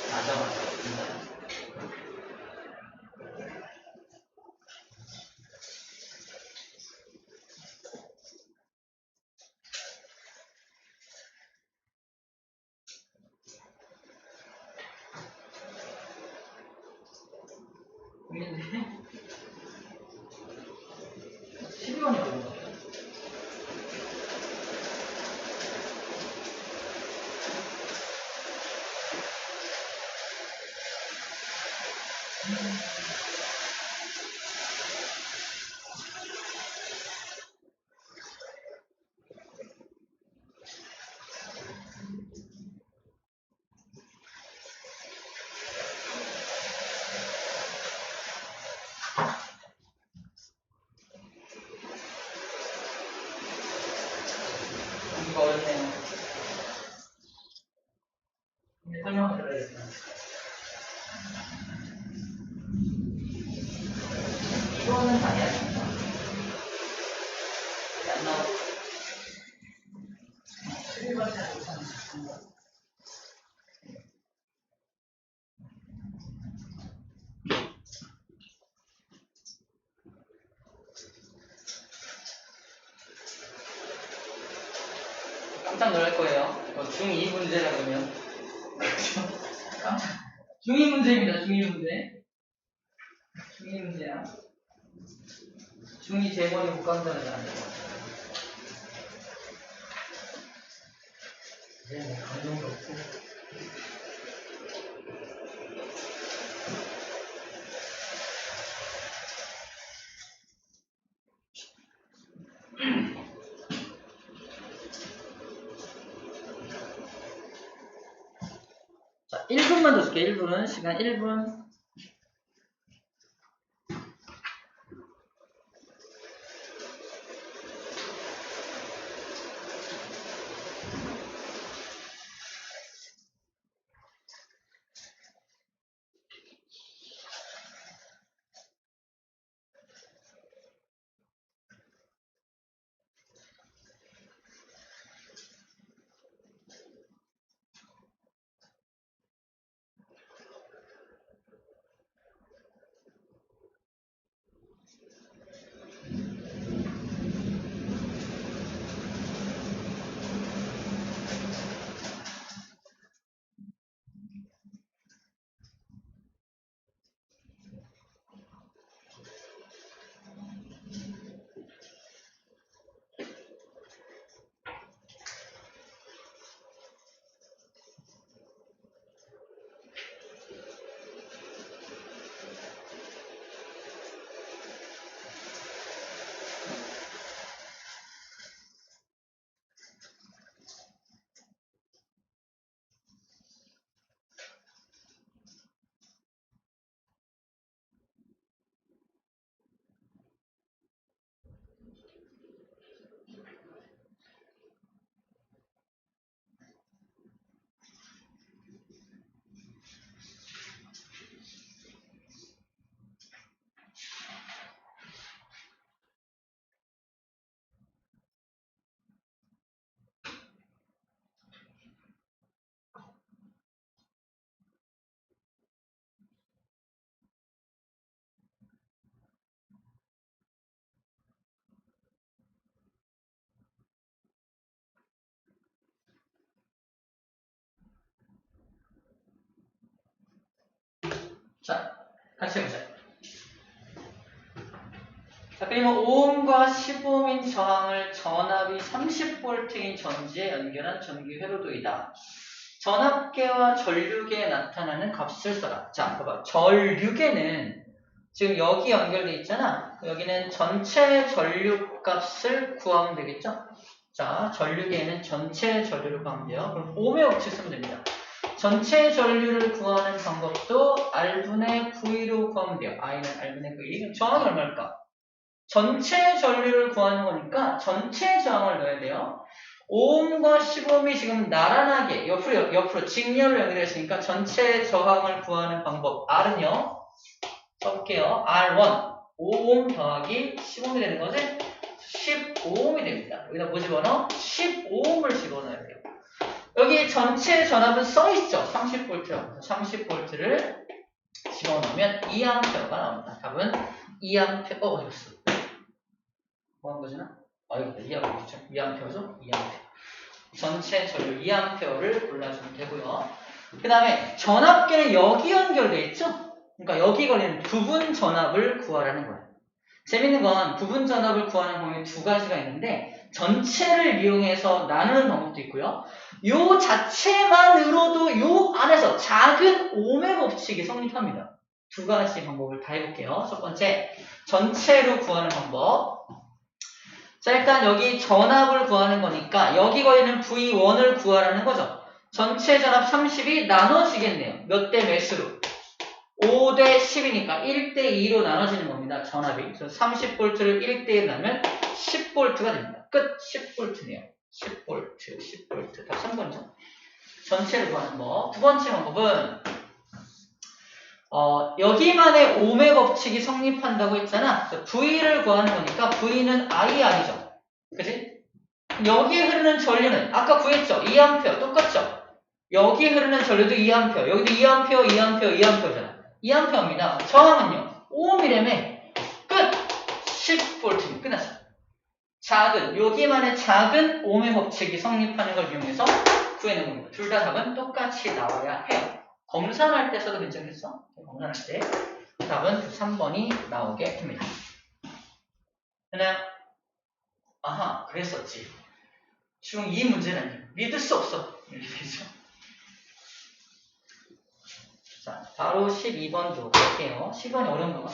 맞아. 고민돼? 12번이라고. 이거 어렵네요. 설명을 들어야겠다. 이거는 아니야, 진짜. 안 나와. 11번 잘 못하는 깜짝 놀랄 거예요. 중2 문제라 그러면. 깜짝. 중2 문제입니다, 중2 문제. 중2 문제야. 중2 제목이 못 간다는 게 아니고. 이제 뭐 감동도 없고. 자, 1분만 더 줄게, 1분. 시간 1분. 자, 같이 해보자. 자, 그러면 5옴과 15옴인 저항을 전압이 30V인 전지에 연결한 전기 회로도이다. 전압계와 전류계에 나타나는 값을 써라. 자, 봐봐. 전류계는 지금 여기 연결돼 있잖아. 여기는 전체 전류 값을 구하면 되겠죠? 자, 전류계에는 전체 전류를 구하면 돼요. 그럼 옴의 법칙 쓰면 됩니다. 전체 전류를 구하는 방법도 R분의 V로 구하면 돼요. I는 R분의 V. 이게 저항이 얼마일까? 전체 전류를 구하는 거니까 전체 저항을 넣어야 돼요. 5옴과 10옴이 지금 나란하게 옆으로 직렬로 연결되어 있으니까 전체 저항을 구하는 방법 R은요. 써볼게요. R1 5옴 더하기 10옴이 되는 거지? 15옴이 됩니다. 여기다 뭐 집어넣어? 15옴을 집어넣어야 돼요. 여기 전체 전압은 써있죠. 30V라고. 30V를 집어넣으면 2A가 나옵니다. 답은 2A. 어디 갔어? 뭐 한 거지나? 이거 2A. 2A죠? 2A. 전체 전류 2A를 골라주면 되고요. 그 다음에 전압계는 여기 연결돼 있죠? 그러니까 여기 걸리는 부분 전압을 구하라는 거예요. 재밌는 건 부분 전압을 구하는 방법이 두 가지가 있는데 전체를 이용해서 나누는 방법도 있고요. 요 자체만으로도 요 안에서 작은 옴의 법칙이 성립합니다. 두 가지 방법을 다 해볼게요. 첫 번째, 전체로 구하는 방법. 자, 일단 여기 전압을 구하는 거니까 여기 걸리는 V1을 구하라는 거죠. 전체 전압 30이 나눠지겠네요. 몇 대 몇으로? 5대 10이니까 1대 2로 나눠지는 겁니다. 전압이. 그래서 30V를 1대 1로 나누면 10V가 됩니다. 끝. 10V네요. 10V. 답 3번이죠. 전체를 구하는 법. 두 번째 방법은 여기만의 옴의 법칙이 성립한다고 했잖아. V를 구하는 거니까 V는 IR이죠. 그치? 여기에 흐르는 전류는 아까 구했죠? 2A 똑같죠? 여기에 흐르는 전류도 2A, 여기도 2A, 2A잖아. 2A입니다. 저항은요? 5옴이라며 끝! 10V 끝났어. 여기만의 작은 옴의 법칙이 성립하는 걸 이용해서 구해낸 겁니다. 둘 다 답은 똑같이 나와야 해요. 검산할 때 써도 괜찮겠어? 검산할 때 답은 3번이 나오게 됩니다. 되나요? 아하, 그랬었지. 지금 이 문제는 믿을 수 없어. 이렇게 되죠. 자, 바로 12번도 볼게요. 12번이 어려운 거.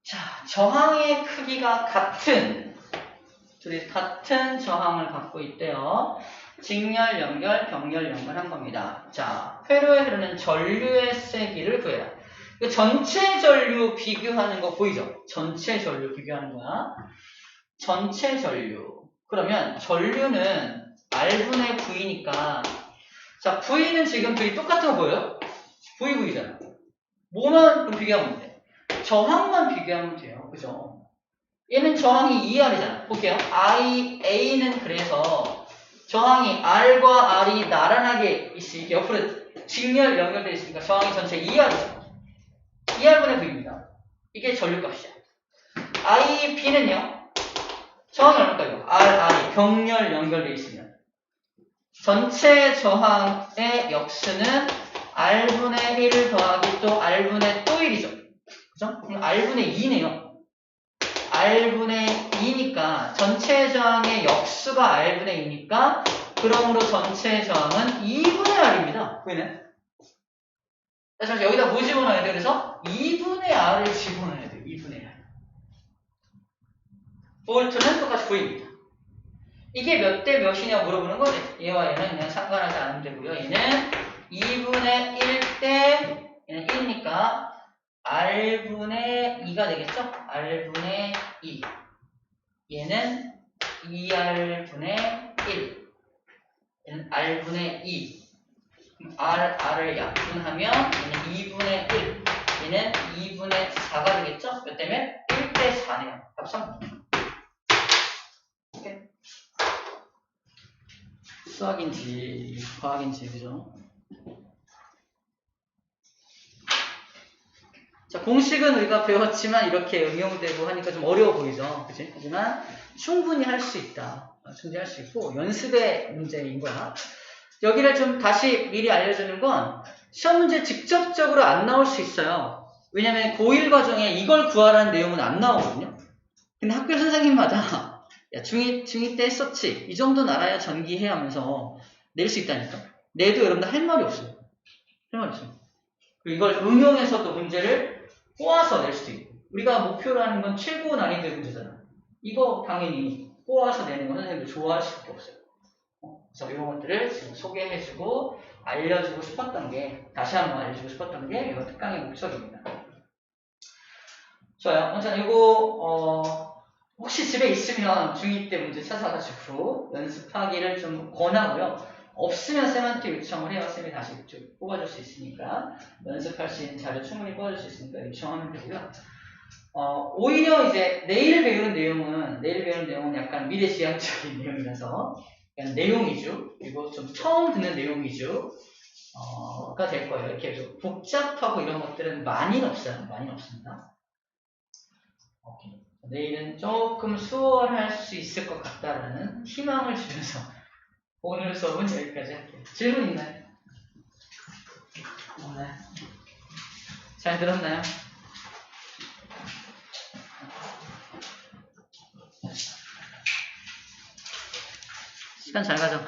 자, 저항의 크기가 같은 둘이 같은 저항을 갖고 있대요. 직렬 연결, 병렬 연결한 겁니다. 자, 회로에 흐르는 전류의 세기를 구해라. 전체 전류 비교하는 거 보이죠? 전체 전류 비교하는 거야. 전체 전류. 그러면 전류는 R분의 V니까 자, V는 지금 둘이 똑같은 거 보여요? VV잖아. 뭐만 그럼 비교하면 돼? 저항만 비교하면 돼요. 그죠? 얘는 저항이 2R이잖아. 볼게요. A는 그래서 저항이 R과 R이 나란하게 있으니까 옆으로 직렬 연결되어 있으니까 저항이 전체 2R이죠. 2R분의 V입니다. 이게 전류값이야. B는요? 저항이 얼마일까요? RI 병렬 연결되어 있으면 전체 저항의 역수는 R분의 1을 더하기 또 R분의 또 1이죠. 그죠? 그럼 R분의 2네요. R분의 2니까 전체 저항의 역수가 R분의 2니까 그러므로 전체 저항은 2분의 R입니다. 보이네? 잠시 여기다 뭐 집어넣어야 돼요? 그래서 2분의 R을 집어넣어야 돼요. 2분의 R. 볼트는 똑같이 보입니다. 이게 몇 대 몇이냐 물어보는 거지. 얘와 얘는 그냥 상관하지 않으면 되고요. 얘는 2분의 1대 얘는 1이니까 R분의 2가 되겠죠? R분의 2. 얘는 2R분의 1. 얘는 R분의 2. R을 약분하면 얘는 2분의 1. 얘는 2분의 4가 되겠죠? 몇 대면? 1대 4네요. 답 3번. 오케이. 수학인지 과학인지 그죠? 자, 공식은 우리가 배웠지만 이렇게 응용되고 하니까 좀 어려워 보이죠? 그치? 하지만 충분히 할 수 있다. 충분히 할 수 있고 연습의 문제인 거야. 여기를 좀 다시 미리 알려주는 건 시험 문제 직접적으로 안 나올 수 있어요. 왜냐면 고1 과정에 이걸 구하라는 내용은 안 나오거든요. 근데 학교 선생님마다 야, 중2 때 했었지. 이 정도는 알아야 전기해 하면서 낼 수 있다니까. 내도 여러분들 할 말이 없어요. 할 말이 없어요. 그리고 이걸 응용해서도 문제를 꼬아서 낼 수도 있고. 우리가 목표로 하는 건 최고 난이도의 문제잖아. 이거 당연히 꼬아서 내는 건 선생님들 좋아할 수밖에 없어요. 그래서 이런 것들을 지금 소개해주고 알려주고 싶었던 게, 다시 한번 알려주고 싶었던 게 이 특강의 목적입니다. 좋아요. 자, 이거 혹시 집에 있으면 중2 때 문제 찾아가지고 연습하기를 좀 권하고요. 없으면 쌤한테 요청을 해요. 쌤이 다시 쭉 뽑아줄 수 있으니까. 연습할 수 있는 자료 충분히 뽑아줄 수 있으니까 요청하면 되고요. 오히려 이제 내일 배우는 내용은 약간 미래지향적인 내용이라서 그냥 내용 위주, 그리고 좀 처음 듣는 내용 위주가 될 거예요. 이렇게 좀 복잡하고 이런 것들은 많이는 없어요. 많이는 없습니다. 오케이. 내일은 조금 수월할 수 있을 것 같다라는 희망을 주면서 오늘 수업은 여기까지 할게요. 질문 있나요? 없나요? 잘 들었나요? 시간 잘 가죠?